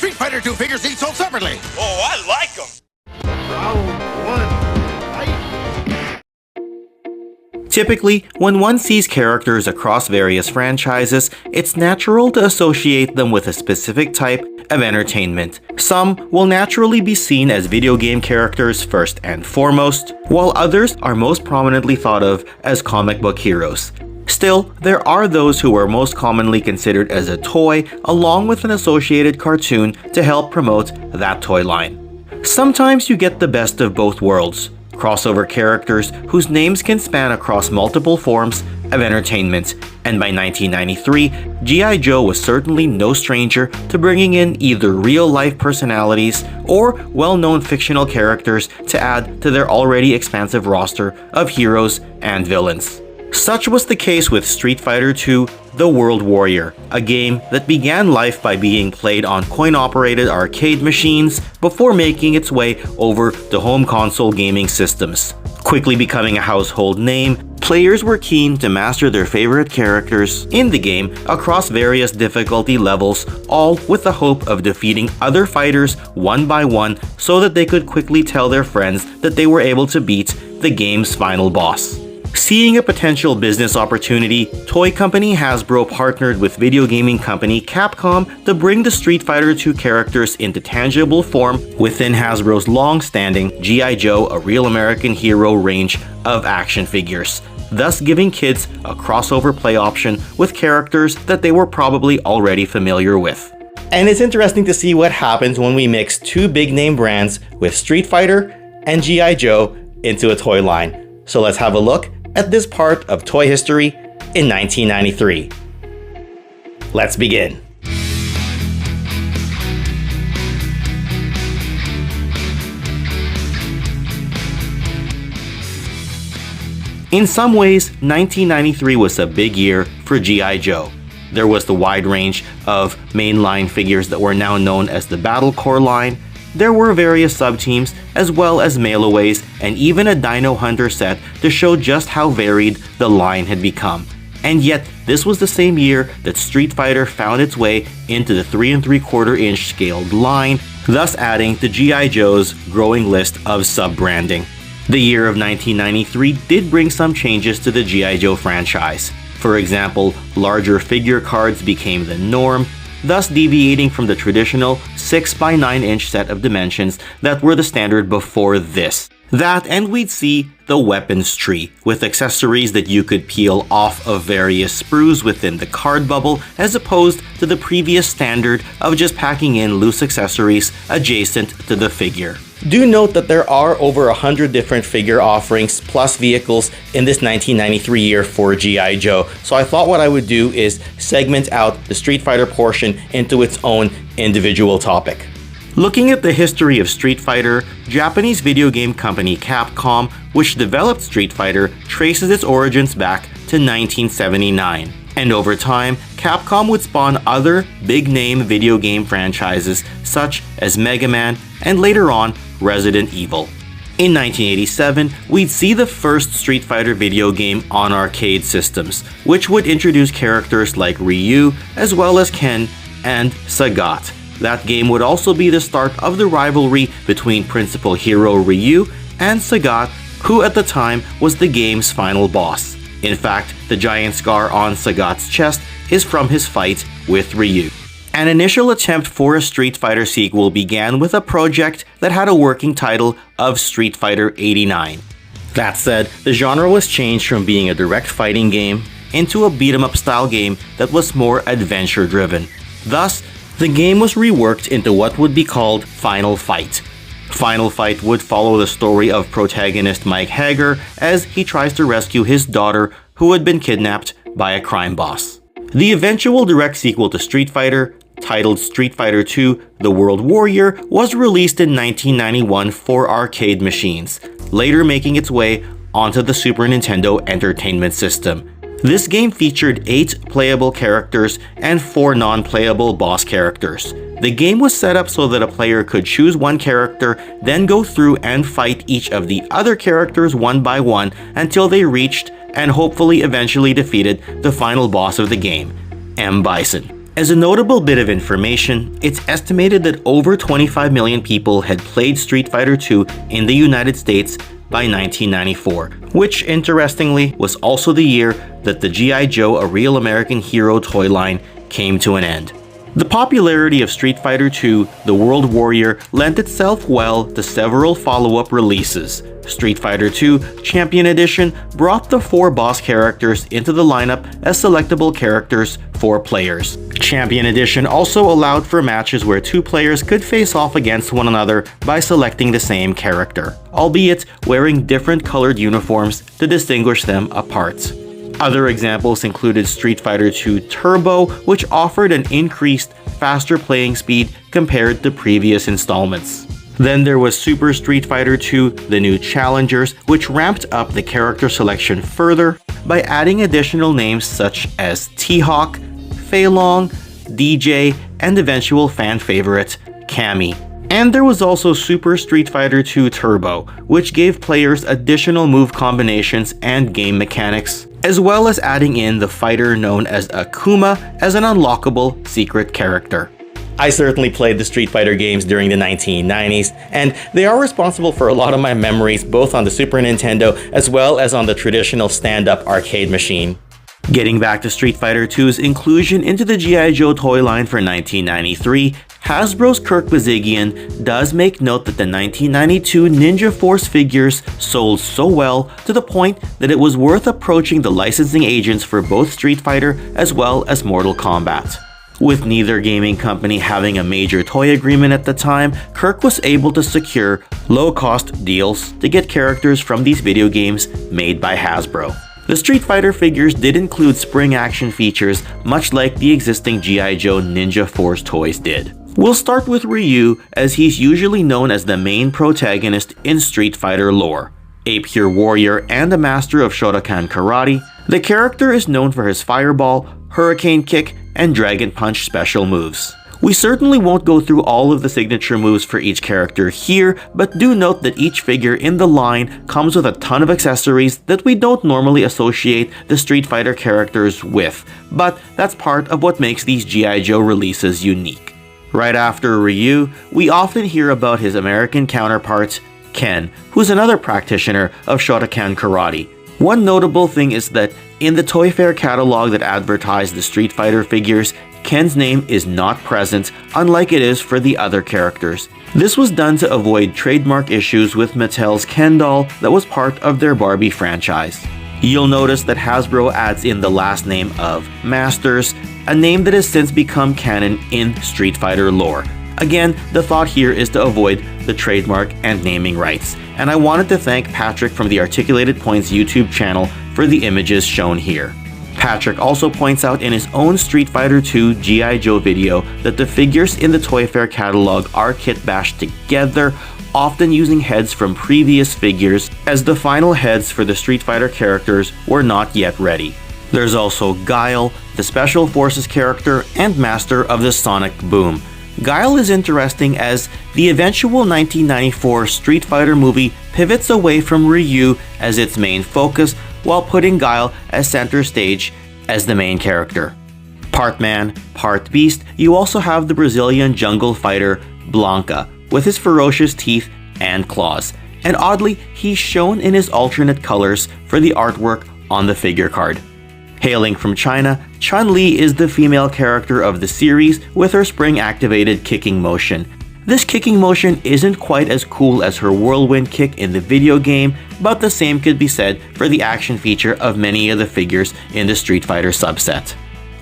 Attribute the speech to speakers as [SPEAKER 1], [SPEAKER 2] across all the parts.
[SPEAKER 1] Street Fighter 2 figures each sold separately.
[SPEAKER 2] Oh, I like them.
[SPEAKER 3] Typically, when one sees characters across various franchises, it's natural to associate them with a specific type of entertainment. Some will naturally be seen as video game characters first and foremost, while others are most prominently thought of as comic book heroes. Still, there are those who are most commonly considered as a toy, along with an associated cartoon to help promote that toy line. Sometimes you get the best of both worlds. Crossover characters whose names can span across multiple forms of entertainment, and by 1993, G.I. Joe was certainly no stranger to bringing in either real-life personalities or well-known fictional characters to add to their already expansive roster of heroes and villains. Such was the case with Street Fighter II: The World Warrior, a game that began life by being played on coin-operated arcade machines before making its way over to home console gaming systems. Quickly becoming a household name, players were keen to master their favorite characters in the game across various difficulty levels, all with the hope of defeating other fighters one by one so that they could quickly tell their friends that they were able to beat the game's final boss. Seeing a potential business opportunity, toy company Hasbro partnered with video gaming company Capcom to bring the Street Fighter II characters into tangible form within Hasbro's long-standing G.I. Joe: A Real American Hero range of action figures, thus giving kids a crossover play option with characters that they were probably already familiar with. And it's interesting to see what happens when we mix two big-name brands with Street Fighter and G.I. Joe into a toy line. So let's have a look at this part of toy history in 1993. Let's begin. In some ways, 1993 was a big year for G.I. Joe. There was the wide range of mainline figures that were now known as the Battle Core line. There were various sub-teams, as well as mail-aways, and even a Dino Hunter set to show just how varied the line had become. And yet, this was the same year that Street Fighter found its way into the 3 3/4 inch scaled line, thus adding to G.I. Joe's growing list of sub-branding. The year of 1993 did bring some changes to the G.I. Joe franchise. For example, larger figure cards became the norm, thus deviating from the traditional 6 by 9 inch set of dimensions that were the standard before this. That, and we'd see the weapons tree, with accessories that you could peel off of various sprues within the card bubble, as opposed to the previous standard of just packing in loose accessories adjacent to the figure. Do note that there are over 100 different figure offerings plus vehicles in this 1993 year for G.I. Joe, so I thought what I would do is segment out the Street Fighter portion into its own individual topic. Looking at the history of Street Fighter, Japanese video game company Capcom, which developed Street Fighter, traces its origins back to 1979. And over time, Capcom would spawn other big-name video game franchises such as Mega Man and later on Resident Evil. In 1987, we'd see the first Street Fighter video game on arcade systems, which would introduce characters like Ryu as well as Ken and Sagat. That game would also be the start of the rivalry between principal hero Ryu and Sagat, who at the time was the game's final boss. In fact, the giant scar on Sagat's chest is from his fight with Ryu. An initial attempt for a Street Fighter sequel began with a project that had a working title of Street Fighter 89. That said, the genre was changed from being a direct fighting game into a beat-em-up style game that was more adventure-driven. Thus, the game was reworked into what would be called Final Fight. Final Fight would follow the story of protagonist Mike Hager as he tries to rescue his daughter who had been kidnapped by a crime boss. The eventual direct sequel to Street Fighter, titled Street Fighter II: The World Warrior, was released in 1991 for arcade machines, later making its way onto the Super Nintendo Entertainment System. This game featured 8 playable characters and 4 non-playable boss characters. The game was set up so that a player could choose one character, then go through and fight each of the other characters one by one until they reached and hopefully eventually defeated the final boss of the game, M. Bison. As a notable bit of information, it's estimated that over 25 million people had played Street Fighter II in the United States by 1994, which interestingly was also the year that the G.I. Joe A Real American Hero toy line came to an end. The popularity of Street Fighter II: The World Warrior lent itself well to several follow-up releases. Street Fighter II Champion Edition brought the 4 boss characters into the lineup as selectable characters for players. Champion Edition also allowed for matches where 2 players could face off against one another by selecting the same character, albeit wearing different colored uniforms to distinguish them apart. Other examples included Street Fighter II Turbo, which offered an increased, faster playing speed compared to previous installments. Then there was Super Street Fighter II: The New Challengers, which ramped up the character selection further by adding additional names such as T-Hawk, Fei Long, DJ, and eventual fan favorite, Cammy. And there was also Super Street Fighter II Turbo, which gave players additional move combinations and game mechanics, as well as adding in the fighter known as Akuma as an unlockable secret character. I certainly played the Street Fighter games during the 1990s, and they are responsible for a lot of my memories both on the Super Nintendo as well as on the traditional stand-up arcade machine. Getting back to Street Fighter II's inclusion into the G.I. Joe toy line for 1993, Hasbro's Kirk Bazigian does make note that the 1992 Ninja Force figures sold so well to the point that it was worth approaching the licensing agents for both Street Fighter as well as Mortal Kombat. With neither gaming company having a major toy agreement at the time, Kirk was able to secure low-cost deals to get characters from these video games made by Hasbro. The Street Fighter figures did include spring action features, much like the existing G.I. Joe Ninja Force toys did. We'll start with Ryu, as he's usually known as the main protagonist in Street Fighter lore. A pure warrior and a master of Shotokan karate, the character is known for his fireball, hurricane kick, and dragon punch special moves. We certainly won't go through all of the signature moves for each character here, but do note that each figure in the line comes with a ton of accessories that we don't normally associate the Street Fighter characters with, but that's part of what makes these G.I. Joe releases unique. Right after Ryu, we often hear about his American counterpart, Ken, who's another practitioner of Shotokan karate. One notable thing is that in the Toy Fair catalog that advertised the Street Fighter figures, Ken's name is not present, unlike it is for the other characters. This was done to avoid trademark issues with Mattel's Ken doll that was part of their Barbie franchise. You'll notice that Hasbro adds in the last name of Masters, a name that has since become canon in Street Fighter lore. Again, the thought here is to avoid the trademark and naming rights, and I wanted to thank Patrick from the Articulated Points YouTube channel for the images shown here. Patrick also points out in his own Street Fighter II G.I. Joe video that the figures in the Toy Fair catalog are kit bashed together, often using heads from previous figures, as the final heads for the Street Fighter characters were not yet ready. There's also Guile, the Special Forces character and master of the Sonic Boom. Guile is interesting as the eventual 1994 Street Fighter movie pivots away from Ryu as its main focus while putting Guile as center stage as the main character. Part man, part beast, you also have the Brazilian jungle fighter Blanca with his ferocious teeth and claws, and oddly, he's shown in his alternate colors for the artwork on the figure card. Hailing from China, Chun Li is the female character of the series with her spring-activated kicking motion. This kicking motion isn't quite as cool as her whirlwind kick in the video game, but the same could be said for the action feature of many of the figures in the Street Fighter subset.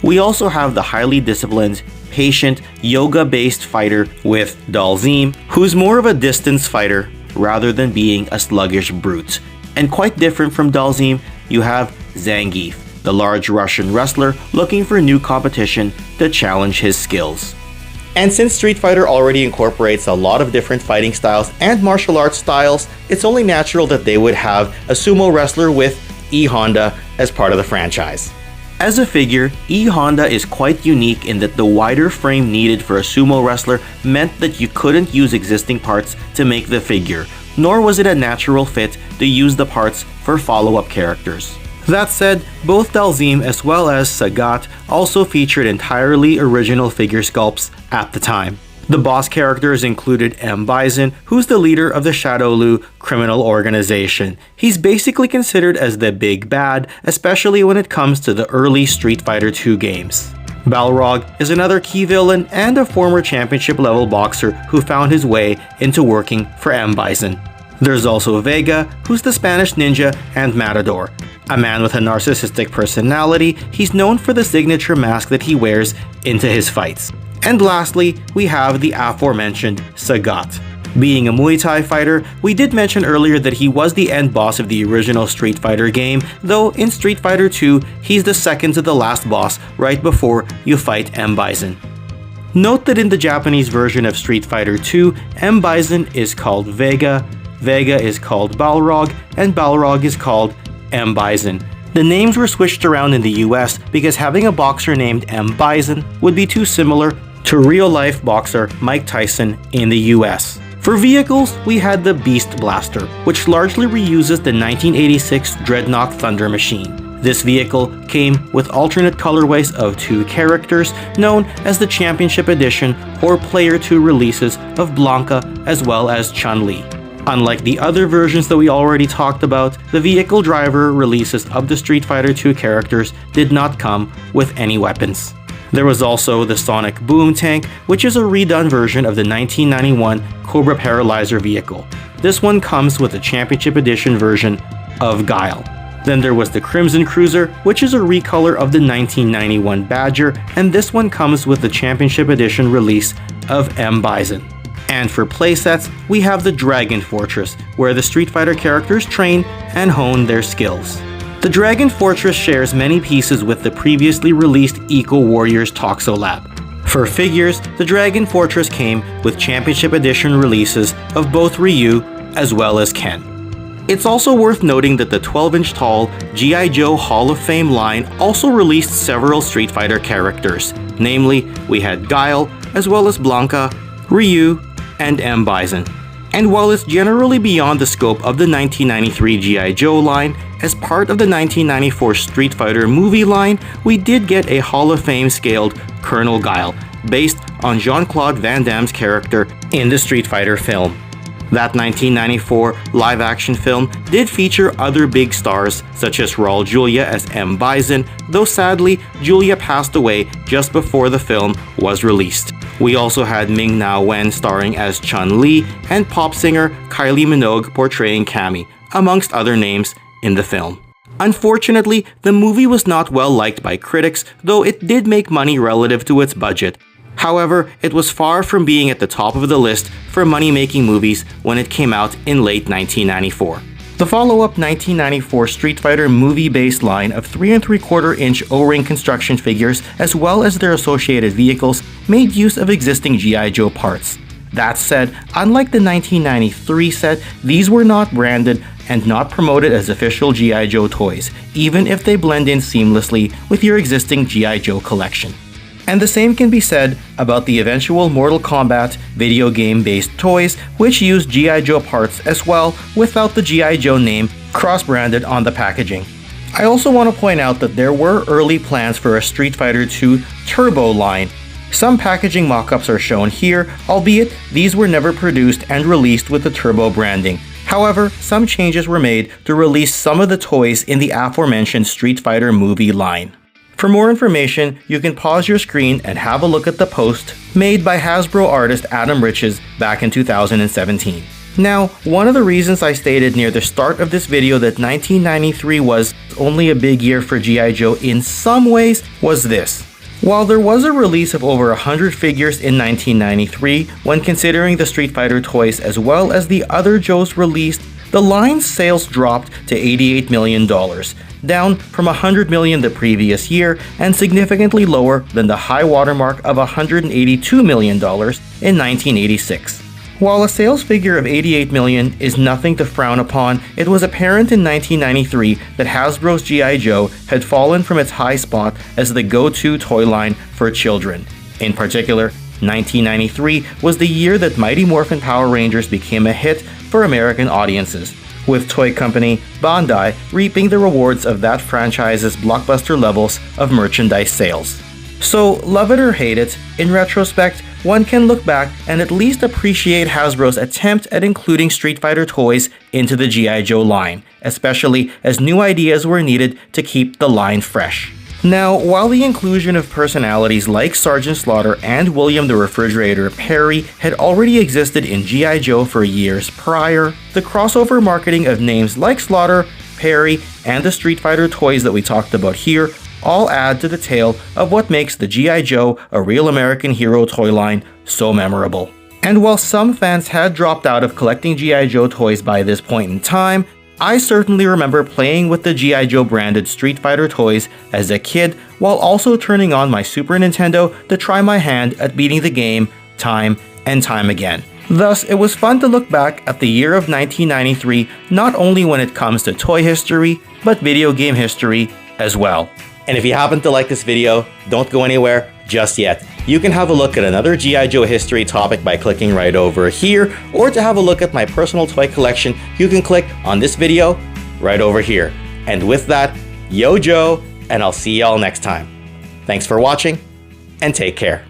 [SPEAKER 3] We also have the highly disciplined, patient, yoga-based fighter with Dalzim, who's more of a distance fighter rather than being a sluggish brute. And quite different from Dalzim, you have Zangief, the large Russian wrestler looking for new competition to challenge his skills. And since Street Fighter already incorporates a lot of different fighting styles and martial arts styles, it's only natural that they would have a sumo wrestler with E-Honda as part of the franchise. As a figure, E-Honda is quite unique in that the wider frame needed for a sumo wrestler meant that you couldn't use existing parts to make the figure, nor was it a natural fit to use the parts for follow-up characters. That said, both Dalzim as well as Sagat also featured entirely original figure sculpts at the time. The boss characters included M. Bison, who's the leader of the Shadowloo criminal organization. He's basically considered as the big bad, especially when it comes to the early Street Fighter II games. Balrog is another key villain and a former championship-level boxer who found his way into working for M. Bison. There's also Vega, who's the Spanish ninja and matador. A man with a narcissistic personality, he's known for the signature mask that he wears into his fights. And lastly, we have the aforementioned Sagat. Being a Muay Thai fighter, we did mention earlier that he was the end boss of the original Street Fighter game, though in Street Fighter II, he's the second to the last boss right before you fight M. Bison. Note that in the Japanese version of Street Fighter II, M. Bison is called Vega, Vega is called Balrog, and Balrog is called M. Bison. The names were switched around in the US because having a boxer named M. Bison would be too similar to real-life boxer Mike Tyson in the US. For vehicles, we had the Beast Blaster, which largely reuses the 1986 Dreadnought Thunder Machine. This vehicle came with alternate colorways of two characters known as the Championship Edition or Player 2 releases of Blanka as well as Chun Li. Unlike the other versions that we already talked about, the vehicle driver releases of the Street Fighter II characters did not come with any weapons. There was also the Sonic Boom Tank, which is a redone version of the 1991 Cobra Paralyzer vehicle. This one comes with a Championship Edition version of Guile. Then there was the Crimson Cruiser, which is a recolor of the 1991 Badger, and this one comes with the Championship Edition release of M. Bison. And for playsets, we have the Dragon Fortress, where the Street Fighter characters train and hone their skills. The Dragon Fortress shares many pieces with the previously released Eco Warriors Toxo Lab. For figures, the Dragon Fortress came with Championship Edition releases of both Ryu as well as Ken. It's also worth noting that the 12-inch tall G.I. Joe Hall of Fame line also released several Street Fighter characters. Namely, we had Guile, as well as Blanka, Ryu, and M. Bison. And while it's generally beyond the scope of the 1993 G.I. Joe line, as part of the 1994 Street Fighter movie line, we did get a Hall of Fame scaled Colonel Guile, based on Jean Claude Van Damme's character in the Street Fighter film. That 1994 live-action film did feature other big stars such as Raul Julia as M. Bison, though sadly, Julia passed away just before the film was released. We also had Ming-Na Wen starring as Chun Li and pop singer Kylie Minogue portraying Cammy, amongst other names in the film. Unfortunately, the movie was not well liked by critics, though it did make money relative to its budget. However, it was far from being at the top of the list for money-making movies when it came out in late 1994. The follow-up 1994 Street Fighter movie-based line of 3 3/4-inch O-ring construction figures as well as their associated vehicles made use of existing G.I. Joe parts. That said, unlike the 1993 set, these were not branded and not promoted as official G.I. Joe toys, even if they blend in seamlessly with your existing G.I. Joe collection. And the same can be said about the eventual Mortal Kombat video game-based toys, which use G.I. Joe parts as well without the G.I. Joe name cross-branded on the packaging. I also want to point out that there were early plans for a Street Fighter II Turbo line. Some packaging mock-ups are shown here, albeit these were never produced and released with the Turbo branding. However, some changes were made to release some of the toys in the aforementioned Street Fighter movie line. For more information, you can pause your screen and have a look at the post made by Hasbro artist Adam Riches back in 2017. Now, one of the reasons I stated near the start of this video that 1993 was only a big year for G.I. Joe in some ways was this. While there was a release of over 100 figures in 1993, when considering the Street Fighter toys as well as the other Joes released, the line's sales dropped to $88 million, down from $100 million the previous year and significantly lower than the high watermark of $182 million in 1986. While a sales figure of $88 million is nothing to frown upon, it was apparent in 1993 that Hasbro's G.I. Joe had fallen from its high spot as the go-to toy line for children. In particular, 1993 was the year that Mighty Morphin Power Rangers became a hit for American audiences. with toy company Bandai reaping the rewards of that franchise's blockbuster levels of merchandise sales. So, love it or hate it, in retrospect, one can look back and at least appreciate Hasbro's attempt at including Street Fighter toys into the G.I. Joe line, especially as new ideas were needed to keep the line fresh. Now, while the inclusion of personalities like Sergeant Slaughter and William the Refrigerator Perry had already existed in G.I. Joe for years prior, the crossover marketing of names like Slaughter, Perry, and the Street Fighter toys that we talked about here all add to the tale of what makes the G.I. Joe a real American hero toy line so memorable. And while some fans had dropped out of collecting G.I. Joe toys by this point in time, I certainly remember playing with the G.I. Joe branded Street Fighter toys as a kid while also turning on my Super Nintendo to try my hand at beating the game time and time again. Thus, it was fun to look back at the year of 1993 not only when it comes to toy history, but video game history as well. And if you happen to like this video, don't go anywhere just yet. You can have a look at another G.I. Joe history topic by clicking right over here, or to have a look at my personal toy collection, you can click on this video right over here. And with that, yo Joe, and I'll see y'all next time. Thanks for watching, and take care.